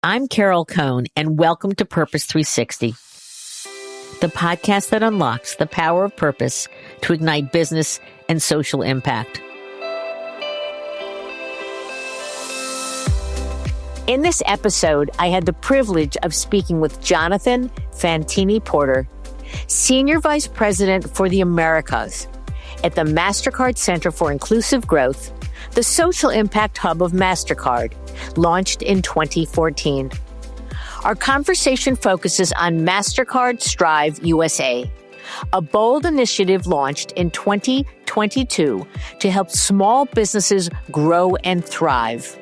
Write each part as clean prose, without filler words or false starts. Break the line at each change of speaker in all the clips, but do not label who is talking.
I'm Carol Cohn, and welcome to Purpose 360, the podcast that unlocks the power of purpose to ignite business and social impact. In this episode, I had the privilege of speaking with Jonathan Fantini-Porter, Senior Vice President for the Americas at the Mastercard Center for Inclusive Growth, the social impact hub of Mastercard, launched in 2014. Our conversation focuses on Mastercard Strive USA, a bold initiative launched in 2022 to help small businesses grow and thrive.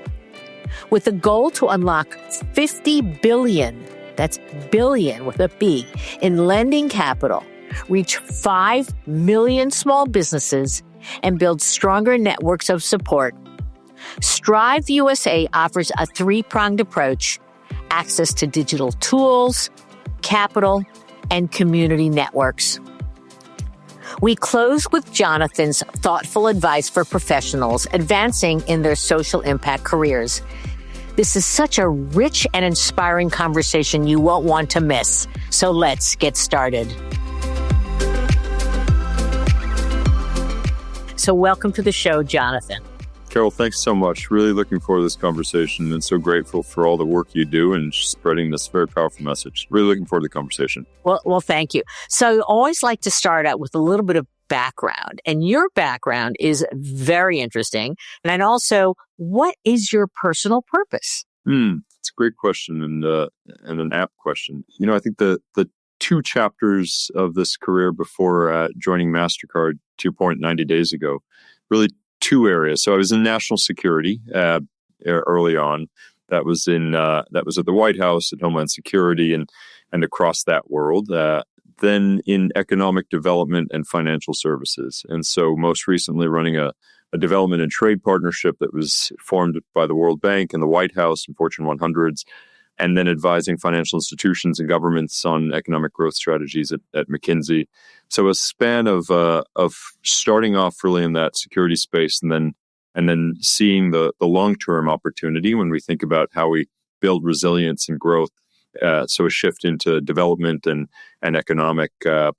With a goal to unlock $50 billion, that's billion with a B, in lending capital, reach 5 million small businesses, and build stronger networks of support. Strive USA offers a three-pronged approach: access to digital tools, capital, and community networks. We close with Jonathan's thoughtful advice for professionals advancing in their social impact careers. This is such a rich and inspiring conversation you won't want to miss. So let's get started. So welcome to the show, Jonathan.
Carol, thanks so much. Really looking forward to this conversation and so grateful for all the work you do and spreading this very powerful message. Really looking forward to the conversation.
Well, thank you. So I always like to start out with a little bit of background, and your background is very interesting. And also, what is your personal purpose?
It's a great question and an apt question. You know, I think the two chapters of this career before joining Mastercard 2.90 days ago, really two areas. So I was in national security early on. That was at the White House, at Homeland Security, and across that world. Then in economic development and financial services. And so most recently running a development and trade partnership that was formed by the World Bank and the White House and Fortune 100s, and then advising financial institutions and governments on economic growth strategies at McKinsey. So a span of starting off really in that security space, and then seeing the long-term opportunity when we think about how we build resilience and growth. So a shift into development and economic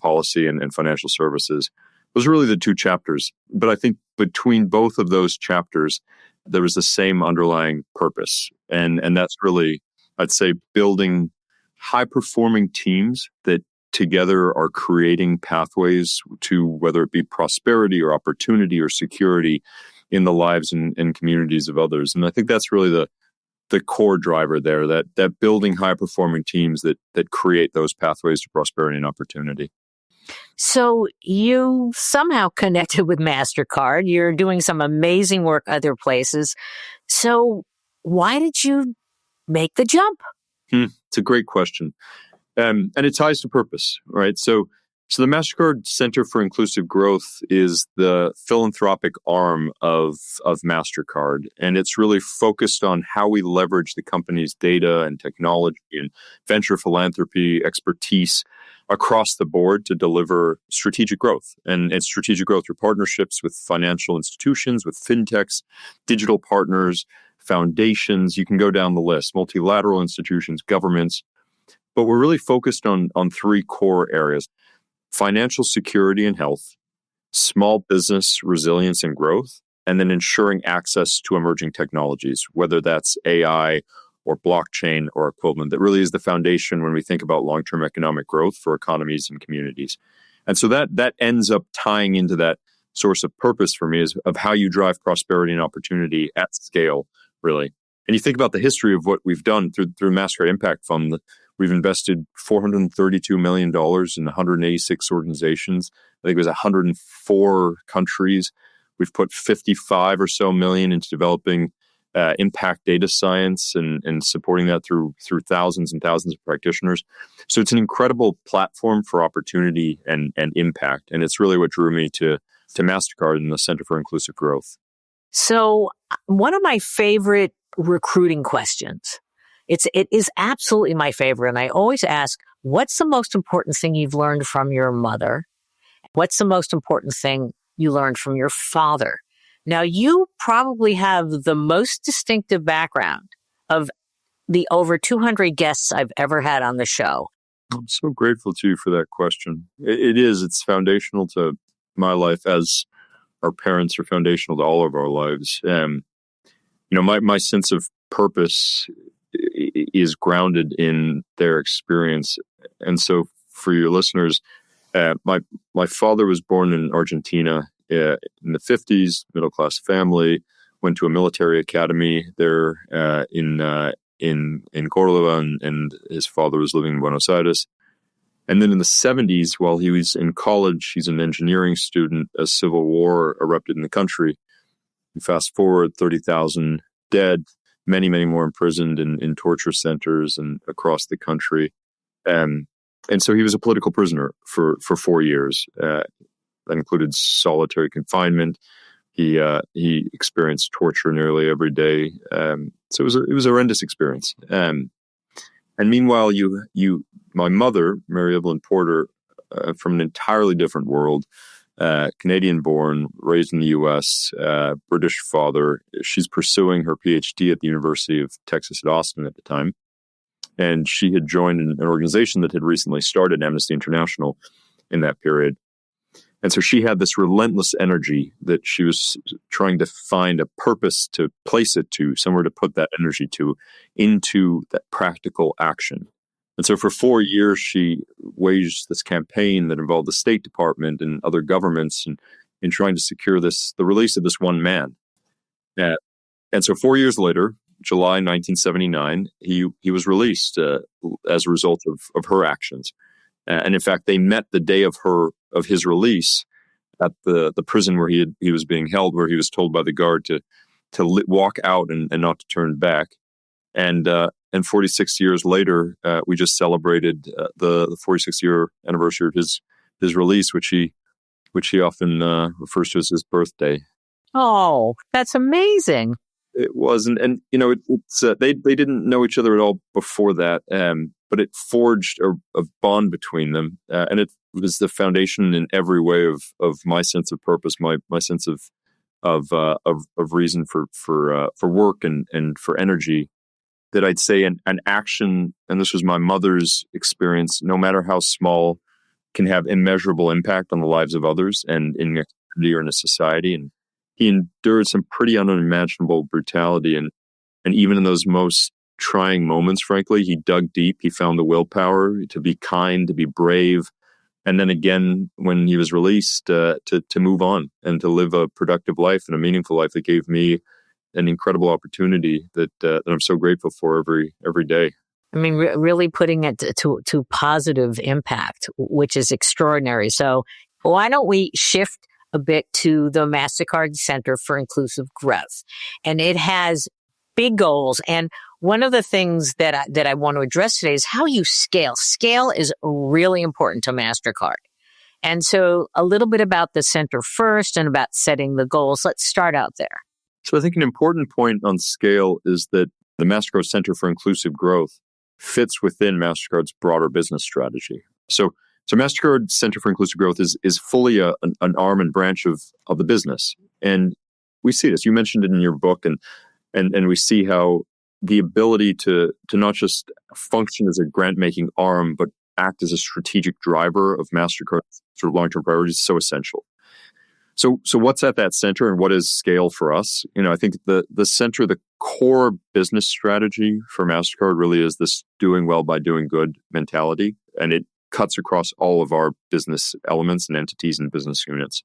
policy and financial services. Those are really the two chapters. But I think between both of those chapters, there was the same underlying purpose. And that's really, I'd say, building high-performing teams that together are creating pathways to whether it be prosperity or opportunity or security in the lives and communities of others. And I think that's really the core driver there, that building high-performing teams that create those pathways to prosperity and opportunity.
So you somehow connected with Mastercard. You're doing some amazing work other places. So why did you make the jump?
It's a great question. And it ties to purpose, right? So the Mastercard Center for Inclusive Growth is the philanthropic arm of Mastercard. And it's really focused on how we leverage the company's data and technology and venture philanthropy expertise across the board to deliver strategic growth. And it's strategic growth through partnerships with financial institutions, with fintechs, digital partners, foundations. You can go down the list, multilateral institutions, governments. But we're really focused on three core areas: financial security and health, small business resilience and growth, and then ensuring access to emerging technologies, whether that's AI or blockchain or equivalent. That really is the foundation when we think about long-term economic growth for economies and communities. And so that ends up tying into that source of purpose for me, is of how you drive prosperity and opportunity at scale, really. And you think about the history of what we've done through Mastercard Impact Fund. We've invested $432 million in 186 organizations. I think it was 104 countries. We've put 55 or so million into developing impact data science and supporting that through thousands and thousands of practitioners. So it's an incredible platform for opportunity and impact. And it's really what drew me to Mastercard and the Center for Inclusive Growth.
So one of my favorite recruiting questions, it is absolutely my favorite. And I always ask, what's the most important thing you've learned from your mother? What's the most important thing you learned from your father? Now, you probably have the most distinctive background of the over 200 guests I've ever had on the show.
I'm so grateful to you for that question. It's foundational to my life, as our parents are foundational to all of our lives. My sense of purpose is grounded in their experience. And so for your listeners, my father was born in Argentina in the 50s, middle-class family, went to a military academy there in Córdoba, and his father was living in Buenos Aires. And then in the 70s, while he was in college, he's an engineering student, a civil war erupted in the country. You fast forward, 30,000 dead, many, many more imprisoned in torture centers and across the country. And so he was a political prisoner for 4 years. That included solitary confinement. He experienced torture nearly every day. So it was a horrendous experience. And meanwhile, my mother, Mary Evelyn Porter, from an entirely different world, Canadian-born, raised in the U.S., British father. She's pursuing her PhD at the University of Texas at Austin at the time. And she had joined an organization that had recently started, Amnesty International, in that period. And so she had this relentless energy that she was trying to find a purpose to place it to, somewhere to put that energy to, into that practical action. And so for 4 years, she waged this campaign that involved the State Department and other governments in trying to secure the release of this one man. And so 4 years later, July 1979, he was released as a result of her actions. And in fact, they met the day of his release at the prison where he was being held, where he was told by the guard to walk out and not to turn back. And 46 years later, we just celebrated the 46th year anniversary of his release, which he often refers to as his birthday.
Oh, that's amazing.
It was, and it's they didn't know each other at all before that, but it forged a bond between them, and it was the foundation in every way of my sense of purpose, my sense of reason for work and for energy. That I'd say an action, and this was my mother's experience, no matter how small, can have immeasurable impact on the lives of others and in a community or in a society. And he endured some pretty unimaginable brutality. And even in those most trying moments, frankly, he dug deep. He found the willpower to be kind, to be brave. And then again, when he was released, to move on and to live a productive life and a meaningful life that gave me an incredible opportunity that I'm so grateful for every day.
I mean, really putting it to positive impact, which is extraordinary. So why don't we shift a bit to the Mastercard Center for Inclusive Growth? And it has big goals. And one of the things that I want to address today is how you scale. Scale is really important to Mastercard. And so a little bit about the center first and about setting the goals. Let's start out there.
So I think an important point on scale is that the Mastercard Center for Inclusive Growth fits within Mastercard's broader business strategy. So Mastercard Center for Inclusive Growth is fully an arm and branch of the business. And we see this. You mentioned it in your book, and we see how the ability to not just function as a grant-making arm, but act as a strategic driver of Mastercard's sort of long-term priorities is so essential. So what's at that center and what is scale for us? I think the center, the core business strategy for Mastercard really is this doing well by doing good mentality. And it cuts across all of our business elements and entities and business units.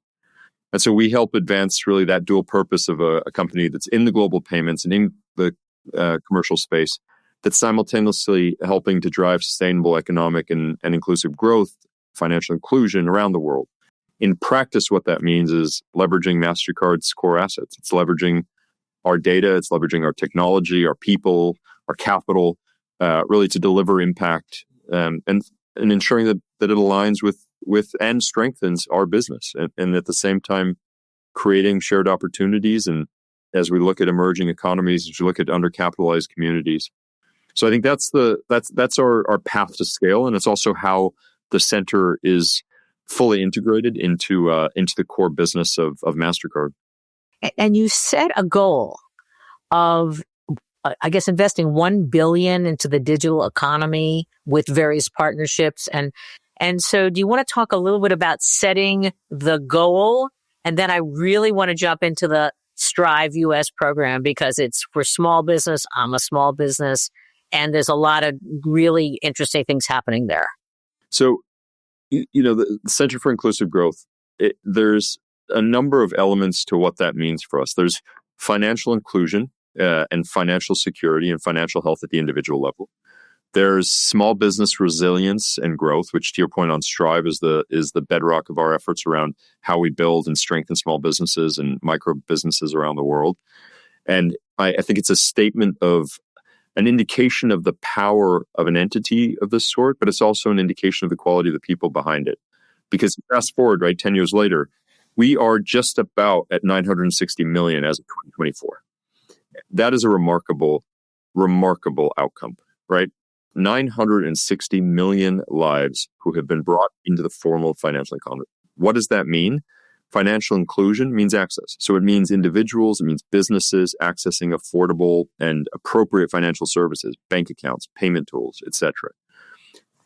And so we help advance really that dual purpose of a company that's in the global payments and in the commercial space, that's simultaneously helping to drive sustainable economic and inclusive growth, financial inclusion around the world. In practice, what that means is leveraging Mastercard's core assets. It's leveraging our data, it's leveraging our technology, our people, our capital, really to deliver impact and ensuring that it aligns with and strengthens our business, and at the same time creating shared opportunities. And as we look at emerging economies, as we look at undercapitalized communities, so I think that's our path to scale, and it's also how the center is fully integrated into the core business of Mastercard.
And you set a goal of I guess, investing $1 billion into the digital economy with various partnerships. And so do you want to talk a little bit about setting the goal? And then I really want to jump into the Strive US program because it's for small business. I'm a small business, and there's a lot of really interesting things happening there.
So, the Center for Inclusive Growth, there's a number of elements to what that means for us. There's financial inclusion and financial security and financial health at the individual level. There's small business resilience and growth, which, to your point on Strive, is the bedrock of our efforts around how we build and strengthen small businesses and micro businesses around the world. And I think it's a statement of an indication of the power of an entity of this sort, but it's also an indication of the quality of the people behind it. Because fast forward, 10 years later, we are just about at 960 million as of 2024. That is a remarkable outcome, right? 960 million lives who have been brought into the formal financial economy. What does that mean? Financial inclusion means access. So it means individuals, it means businesses accessing affordable and appropriate financial services, bank accounts, payment tools, etc.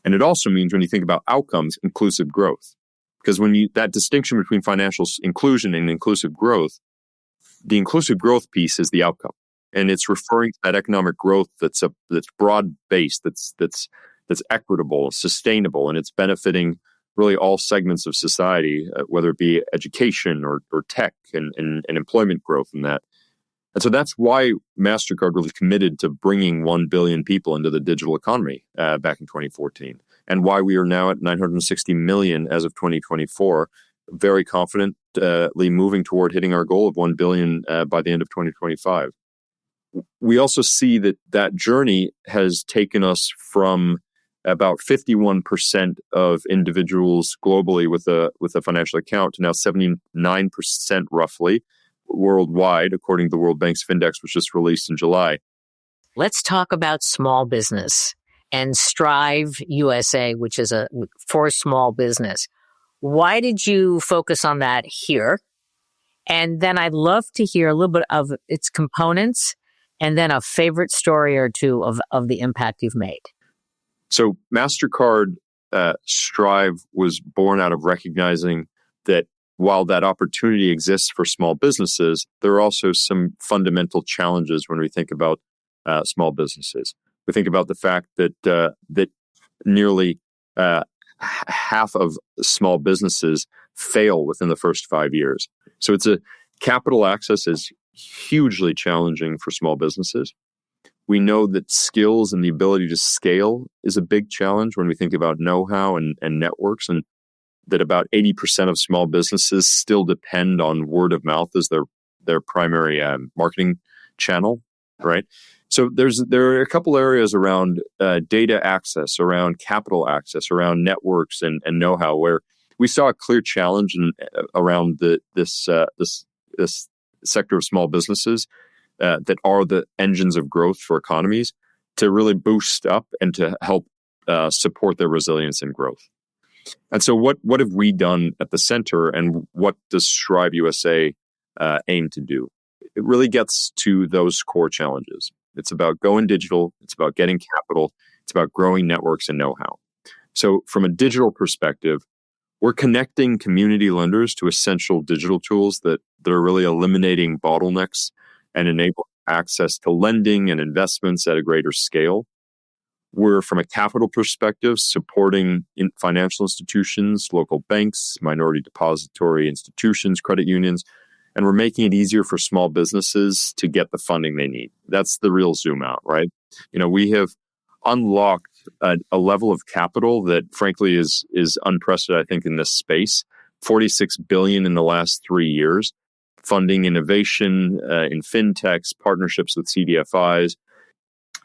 And it also means, when you think about outcomes, inclusive growth. Because that distinction between financial inclusion and inclusive growth, the inclusive growth piece is the outcome. And it's referring to that economic growth that's broad-based, that's equitable, sustainable, and it's benefiting really all segments of society, whether it be education or tech and employment growth in that. And so that's why Mastercard really committed to bringing 1 billion people into the digital economy back in 2014, and why we are now at 960 million as of 2024, very confidently moving toward hitting our goal of 1 billion by the end of 2025. We also see that journey has taken us from about 51% of individuals globally with a financial account to now 79% roughly worldwide, according to the World Bank's Findex, which was just released in July.
Let's talk about small business and Strive USA, which is for small business. Why did you focus on that here? And then I'd love to hear a little bit of its components, and then a favorite story or two of the impact you've made.
So Mastercard Strive was born out of recognizing that while that opportunity exists for small businesses, there are also some fundamental challenges when we think about small businesses. We think about the fact that nearly half of small businesses fail within the first 5 years. So capital access is hugely challenging for small businesses. We know that skills and the ability to scale is a big challenge when we think about know-how and networks, and that about 80% of small businesses still depend on word of mouth as their primary marketing channel, right? So there are a couple areas around data access, around capital access, around networks and know-how, where we saw a clear challenge around this sector of small businesses that are the engines of growth for economies, to really boost up and to help support their resilience and growth. And so what have we done at the center, and what does Strive USA aim to do? It really gets to those core challenges. It's about going digital, it's about getting capital, it's about growing networks and know-how. So from a digital perspective, we're connecting community lenders to essential digital tools that are really eliminating bottlenecks and enable access to lending and investments at a greater scale. We're, from a capital perspective, supporting financial institutions, local banks, minority depository institutions, credit unions, and we're making it easier for small businesses to get the funding they need. That's the real zoom out, right? We have unlocked a level of capital that, frankly, is unprecedented, I think, in this space. $46 billion in the last 3 years, funding innovation in fintechs, partnerships with CDFIs,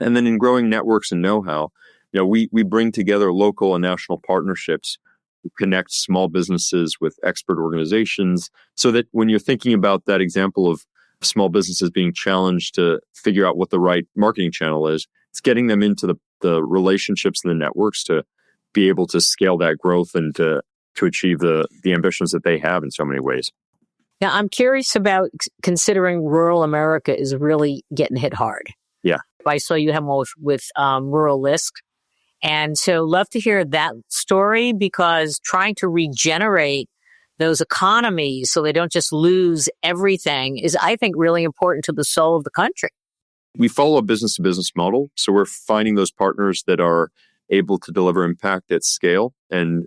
and then in growing networks and know-how. We bring together local and national partnerships to connect small businesses with expert organizations, so that when you're thinking about that example of small businesses being challenged to figure out what the right marketing channel is, it's getting them into the relationships and the networks to be able to scale that growth and to achieve the ambitions that they have in so many ways.
Now, I'm curious about, considering rural America is really getting hit hard.
Yeah.
I saw you have one with Rural Lisk. And so love to hear that story, because trying to regenerate those economies so they don't just lose everything is, I think, really important to the soul of the country.
We follow a business to business model. So we're finding those partners that are able to deliver impact at scale and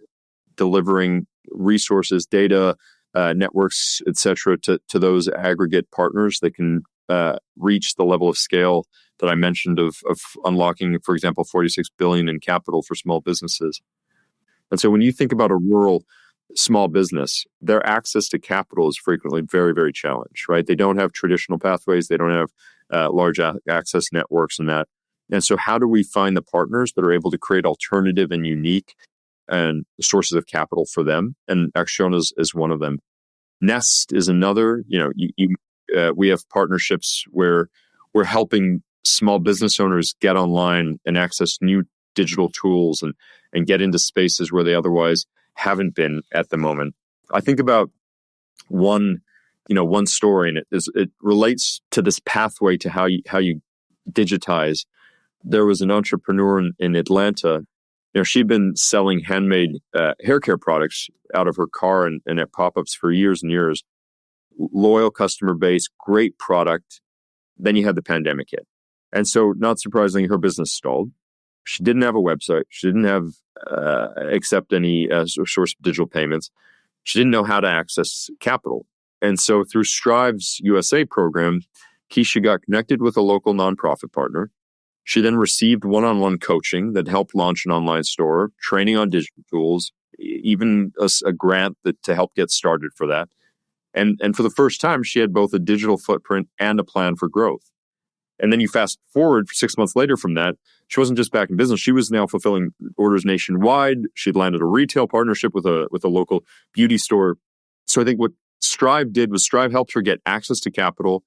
delivering resources, data, networks, et cetera, to those aggregate partners that can reach the level of scale that I mentioned of unlocking, for example, $46 billion in capital for small businesses. And so when you think about a rural small business, their access to capital is frequently very, very challenged, right? They don't have traditional pathways. They don't have large access networks and that. And so how do we find the partners that are able to create alternative and unique and sources of capital for them? And Acciona is one of them. Nest is another. We have partnerships where we're helping small business owners get online and access new digital tools and get into spaces where they otherwise haven't been at the moment. I think about one story, and it relates to this pathway to how you digitize. There was an entrepreneur in Atlanta. She'd been selling handmade hair care products out of her car and at pop-ups for years and years. Loyal customer base, great product. Then you had the pandemic hit. And so, not surprisingly, her business stalled. She didn't have a website. She didn't have accept any source of digital payments. She didn't know how to access capital. And so through Strive's USA program, Keisha got connected with a local nonprofit partner. She then received one-on-one coaching that helped launch an online store, training on digital tools, even a grant to help get started for that. And for the first time, she had both a digital footprint and a plan for growth. And then you fast forward 6 months later from that, she wasn't just back in business. She was now fulfilling orders nationwide. She'd landed a retail partnership with a local beauty store. So I think what Strive did was Strive helped her get access to capital.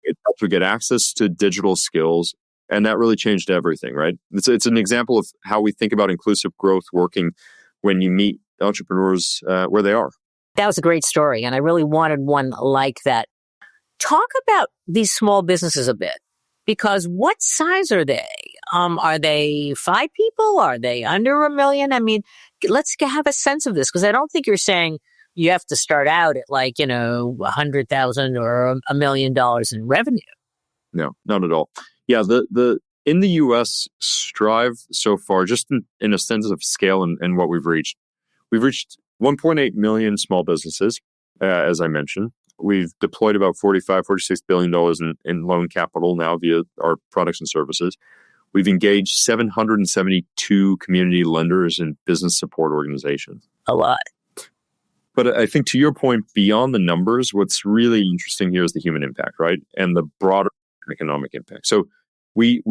It helped her get access to digital skills. And that really changed everything, right? It's an example of how we think about inclusive growth working when you meet entrepreneurs where they are.
That was a great story. And I really wanted one like that. Talk about these small businesses a bit. Because what size are they? Are they 5 people? Are they under 1 million? I mean, let's have a sense of this, because I don't think you're saying you have to start out at $100,000 or $1 million in revenue.
No, not at all. Yeah, the in the U.S., Strive so far, just in a sense of scale and what we've reached 1.8 million small businesses, as I mentioned. We've deployed about $46 billion in loan capital now via our products and services. We've engaged 772 community lenders and business support organizations.
A lot.
But I think to your point, beyond the numbers, what's really interesting here is the human impact, right? And the broader economic impact. So we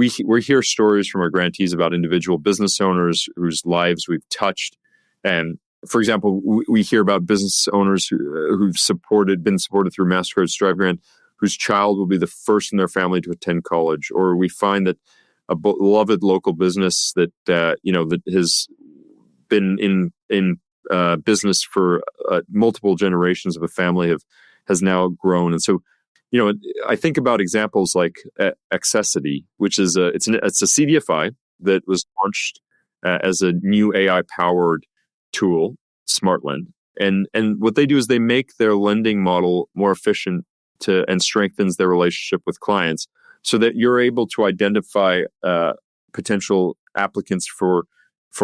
hear stories from our grantees about individual business owners whose lives we've touched. And for example, we hear about business owners who've been supported through Mastercard Strive grant, whose child will be the first in their family to attend college. Or we find that a beloved local business that has been in business for multiple generations of a family has now grown. And so, I think about examples like Accessity, which is it's a CDFI that was launched as a new AI-powered tool, SmartLend. And what they do is they make their lending model more efficient and strengthens their relationship with clients so that you're able to identify potential applicants for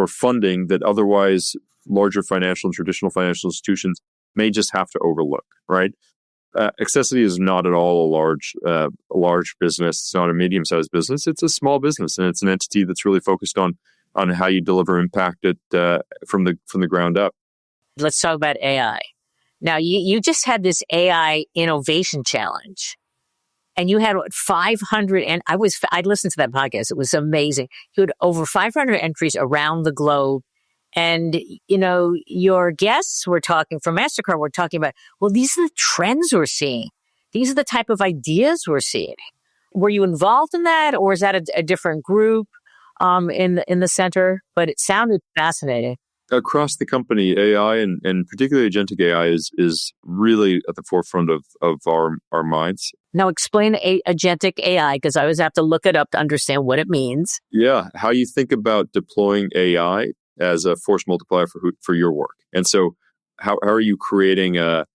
funding that otherwise larger financial and traditional financial institutions may just have to overlook, right? Accessity is not at all a large business. It's not a medium-sized business. It's a small business, and it's an entity that's really focused on how you deliver impact from the ground up.
Let's talk about AI. Now, you just had this AI innovation challenge, and you had 500, and I listened to that podcast. It was amazing. You had over 500 entries around the globe. And, your guests were talking from Mastercard, were talking about, well, these are the trends we're seeing. These are the type of ideas we're seeing. Were you involved in that, or is that a different group in the center? But it sounded fascinating.
Across the company, AI and particularly agentic AI is really at the forefront of our minds.
Now explain agentic AI, because I always have to look it up to understand what it means.
Yeah, how you think about deploying AI as a force multiplier for your work. And so how are you creating a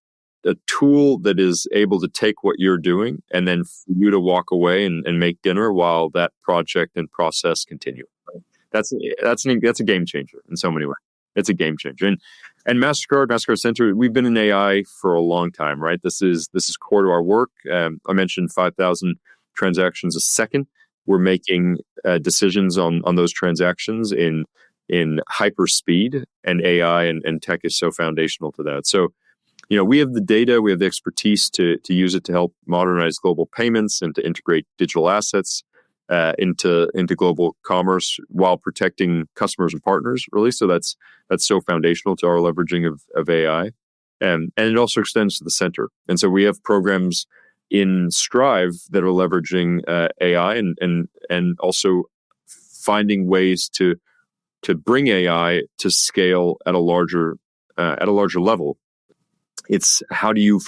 tool that is able to take what you're doing and then for you to walk away and make dinner while that project and process continue? Right? That's a game changer in so many ways. It's a game changer. And Mastercard Center, we've been in AI for a long time, right? This is core to our work. I mentioned 5,000 transactions a second. We're making decisions on those transactions in hyper speed, and AI and tech is so foundational to that. So, we have the data, we have the expertise to use it to help modernize global payments and to integrate digital assets into global commerce while protecting customers and partners, really. So that's so foundational to our leveraging of AI. And it also extends to the center. And so we have programs in Strive that are leveraging AI and also finding ways to bring AI to scale at a larger level. It's how do you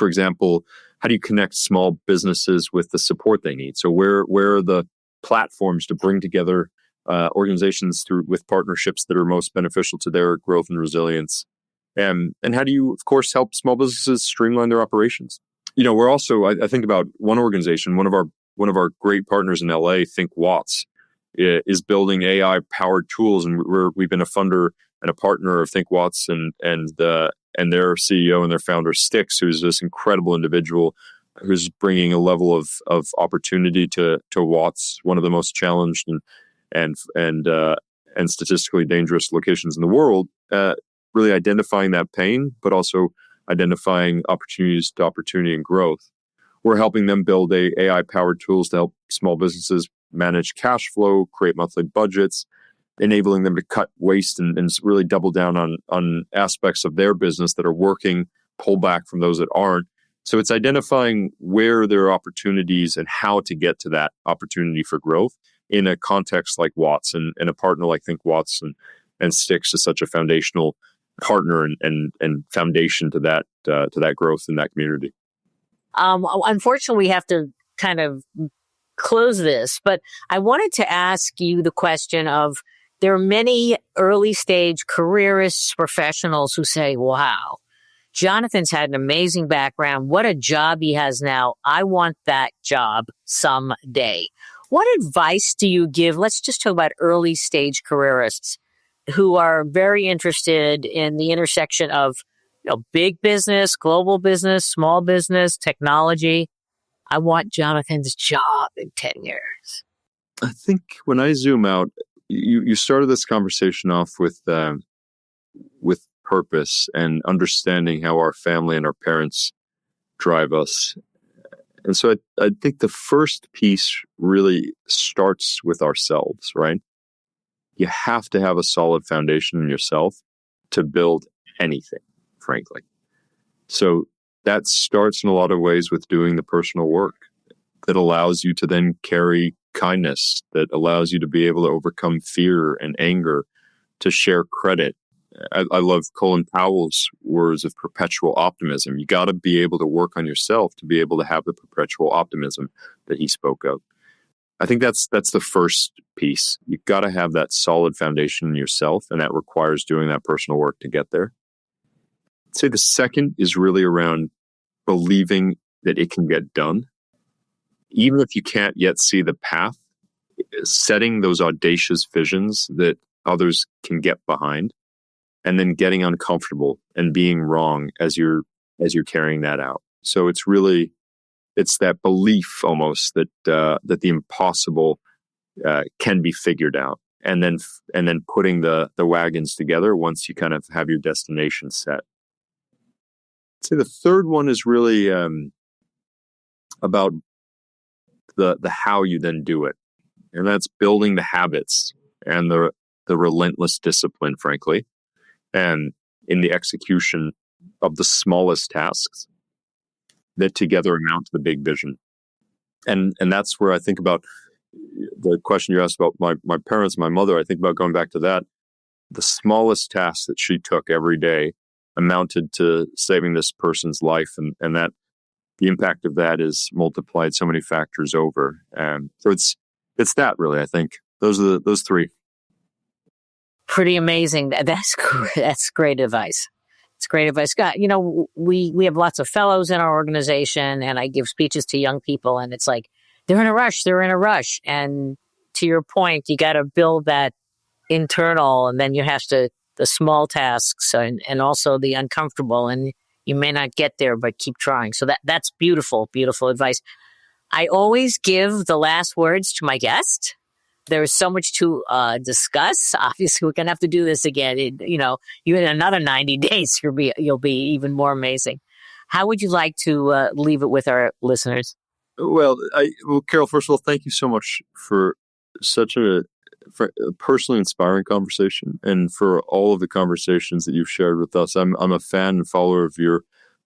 connect small businesses with the support they need? So where are the platforms to bring together organizations with partnerships that are most beneficial to their growth and resilience? And how do you, of course, help small businesses streamline their operations? We're also, I think about one organization, one of our great partners in LA, Think Watts, is building AI powered tools, and we've been a funder and a partner of Think Watts and their CEO and their founder Styx, who's this incredible individual who's bringing a level of opportunity to Watts, one of the most challenged and statistically dangerous locations in the world. Really identifying that pain, but also identifying opportunities to opportunity and growth. We're helping them build AI-powered tools to help small businesses manage cash flow, create monthly budgets, enabling them to cut waste and really double down on aspects of their business that are working, pull back from those that aren't. So it's identifying where there are opportunities and how to get to that opportunity for growth in a context like Watts, and a partner like Think Watts and Styx is such a foundational partner and foundation to that growth in that community.
Unfortunately, we have to kind of close this, but I wanted to ask you the question of, there are many early stage careerists, professionals who say, wow, Jonathan's had an amazing background. What a job he has now. I want that job someday. What advice do you give? Let's just talk about early stage careerists who are very interested in the intersection of big business, global business, small business, technology. I want Jonathan's job in 10 years.
I think when I zoom out, you started this conversation off with purpose and understanding how our family and our parents drive us. And so I think the first piece really starts with ourselves, right? You have to have a solid foundation in yourself to build anything, frankly. So that starts in a lot of ways with doing the personal work that allows you to then carry kindness, that allows you to be able to overcome fear and anger, to share credit. I love Colin Powell's words of perpetual optimism. You got to be able to work on yourself to be able to have the perpetual optimism that he spoke of. I think that's the first piece. You've got to have that solid foundation in yourself, and that requires doing that personal work to get there. I'd say the second is really around believing that it can get done. Even if you can't yet see the path, setting those audacious visions that others can get behind, and then getting uncomfortable and being wrong as you're carrying that out. So it's that belief almost that the impossible can be figured out, and then putting the wagons together once you kind of have your destination set. I'd say the third one is really about the how you then do it, and that's building the habits and the relentless discipline, frankly, and in the execution of the smallest tasks that together amount to the big vision. And that's where I think about the question you asked about my parents, my mother. I think about going back to that. the smallest task that she took every day amounted to saving this person's life, and that the impact of that is multiplied so many factors over. So it's that really. I think those three.
Pretty amazing. That's great advice. It's great advice. Scott, we have lots of fellows in our organization, and I give speeches to young people, and it's like they're in a rush. And to your point, you got to build that internal, and then you have to the small tasks and also the uncomfortable, and you may not get there, but keep trying. So that's beautiful, beautiful advice. I always give the last words to my guest. There's so much to discuss. Obviously, we're going to have to do this again. You in another 90 days, you'll be even more amazing. How would you like to leave it with our listeners?
Well, Carol, first of all, thank you so much for such a personally inspiring conversation, and for all of the conversations that you've shared with us. I'm a fan and follower of your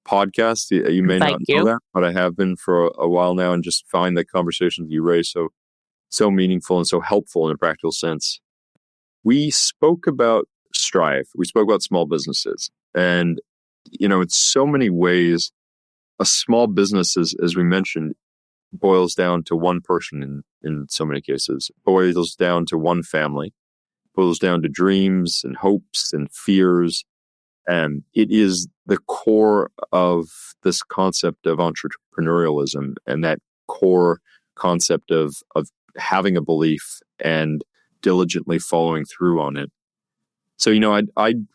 podcast. You may not know that, but I have been for a while now, and just find the conversations you raise so meaningful and so helpful in a practical sense. We spoke about Strive. We spoke about small businesses. And, in so many ways, a small business, as we mentioned, boils down to one person in so many cases, boils down to one family, boils down to dreams and hopes and fears. And it is the core of this concept of entrepreneurialism, and that core concept of having a belief and diligently following through on it. So, I'd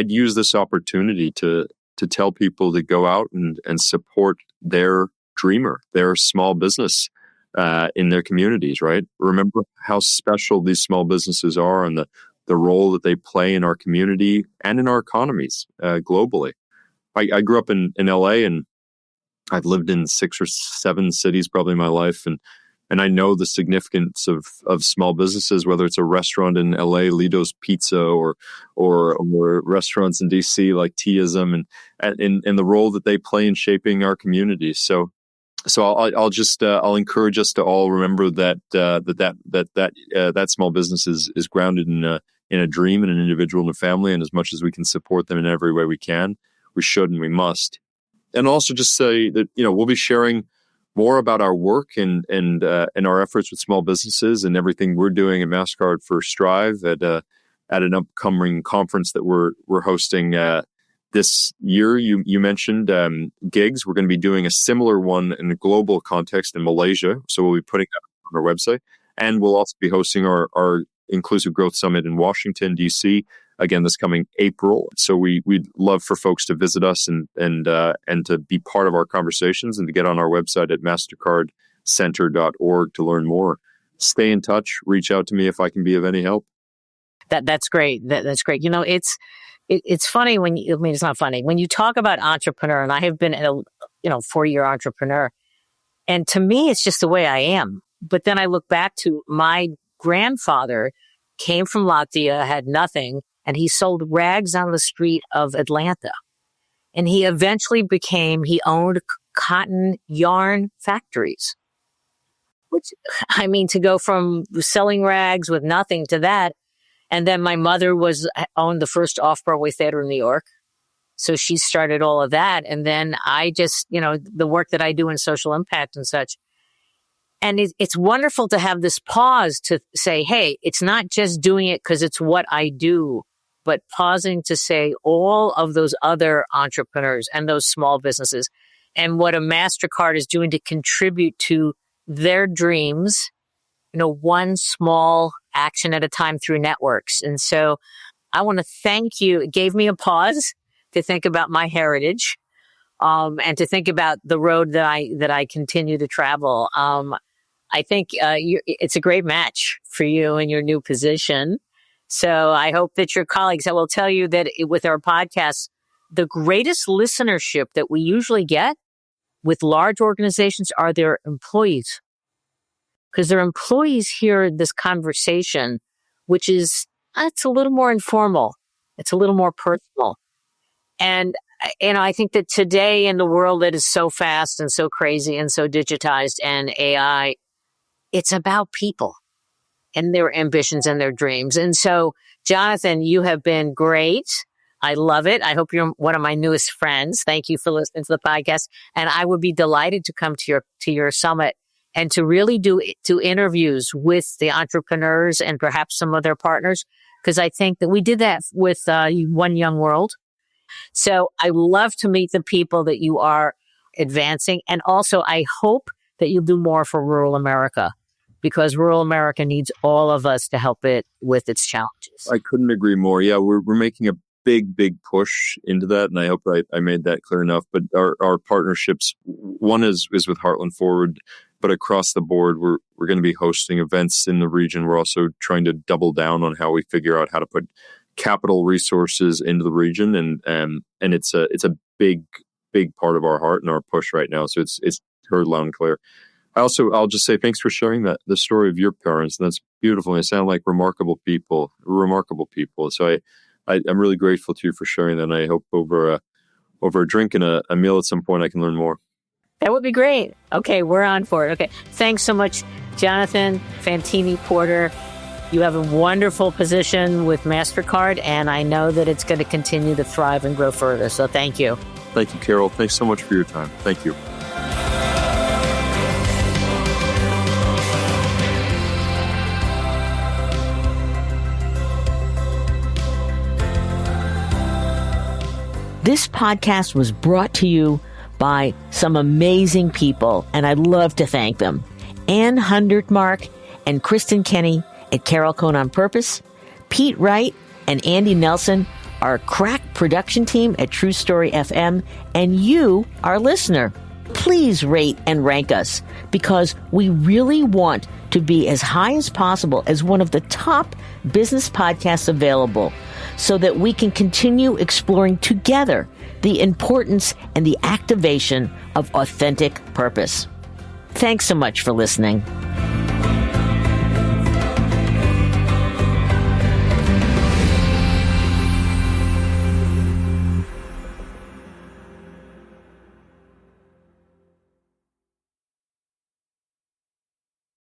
use this opportunity to tell people to go out and support their dreamer, their small business in their communities, right? Remember how special these small businesses are, and the role that they play in our community and in our economies globally. I grew up in LA, and I've lived in 6 or 7 cities probably in my life, and I know the significance of small businesses, whether it's a restaurant in LA, Lido's Pizza, or restaurants in DC like Teaism, and the role that they play in shaping our communities. So I'll encourage us to all remember that small business is grounded in a dream and an individual and a family, and as much as we can support them in every way we can, we should and we must. And also just say that we'll be sharing more about our work and our efforts with small businesses and everything we're doing at Mastercard for Strive at an upcoming conference that we're hosting this year. You mentioned gigs. We're going to be doing a similar one in a global context in Malaysia, so we'll be putting that on our website, and we'll also be hosting our Inclusive Growth Summit in Washington, D.C. again this coming April. So we'd love for folks to visit us and to be part of our conversations, and to get on our website at mastercardcenter.org to learn more. Stay in touch. Reach out to me if I can be of any help.
That's great. That's great. It's funny it's not funny when you talk about entrepreneur, and I have been a 4-year entrepreneur, and to me it's just the way I am. But then I look back to my grandfather came from Latvia, had nothing, and he sold rags on the street of Atlanta. And he eventually he owned cotton yarn factories. Which, to go from selling rags with nothing to that. And then my mother owned the first off-Broadway theater in New York. So she started all of that. And then I just, the work that I do in social impact and such. And it's wonderful to have this pause to say, hey, it's not just doing it because it's what I do, but pausing to say all of those other entrepreneurs and those small businesses and what a Mastercard is doing to contribute to their dreams, one small action at a time through networks. And so I want to thank you. It gave me a pause to think about my heritage, and to think about the road that I continue to travel. I think it's a great match for you in your new position. So I hope that your colleagues, I will tell you that with our podcast, the greatest listenership that we usually get with large organizations are their employees. Because their employees hear this conversation, which is, it's a little more informal. It's a little more personal. And I think that today in the world that is so fast and so crazy and so digitized and AI, it's about people. and their ambitions and their dreams. And so, Jonathan, you have been great. I love it. I hope you're one of my newest friends. Thank you for listening to the podcast. And I would be delighted to come to your summit and to really do interviews with the entrepreneurs and perhaps some of their partners, because I think that we did that with One Young World. So I love to meet the people that you are advancing. And also, I hope that you'll do more for rural America, because rural America needs all of us to help it with its challenges.
I couldn't agree more. Yeah, we're making a big push into that, and I hope I made that clear enough. But our partnerships, one is with Heartland Forward, but across the board, we're going to be hosting events in the region. We're also trying to double down on how we figure out how to put capital resources into the region, and it's a big part of our heart and our push right now. So it's heard loud and clear. I'll just say thanks for sharing the story of your parents. That's beautiful. They sound like remarkable people. So I'm really grateful to you for sharing that. And I hope over a drink and a meal at some point I can learn more.
That would be great. Okay, we're on for it. Okay, thanks so much, Jonathan Fantini-Porter. You have a wonderful position with Mastercard, and I know that it's going to continue to thrive and grow further. So thank you.
Thank you, Carol. Thanks so much for your time. Thank you.
This podcast was brought to you by some amazing people, and I'd love to thank them. Ann Hundertmark and Kristen Kenny at Carol Cohn on Purpose, Pete Wright and Andy Nelson, our crack production team at True Story FM, and you, our listener. Please rate and rank us, because we really want to be as high as possible as one of the top business podcasts available, so that we can continue exploring together the importance and the activation of authentic purpose. Thanks so much for listening.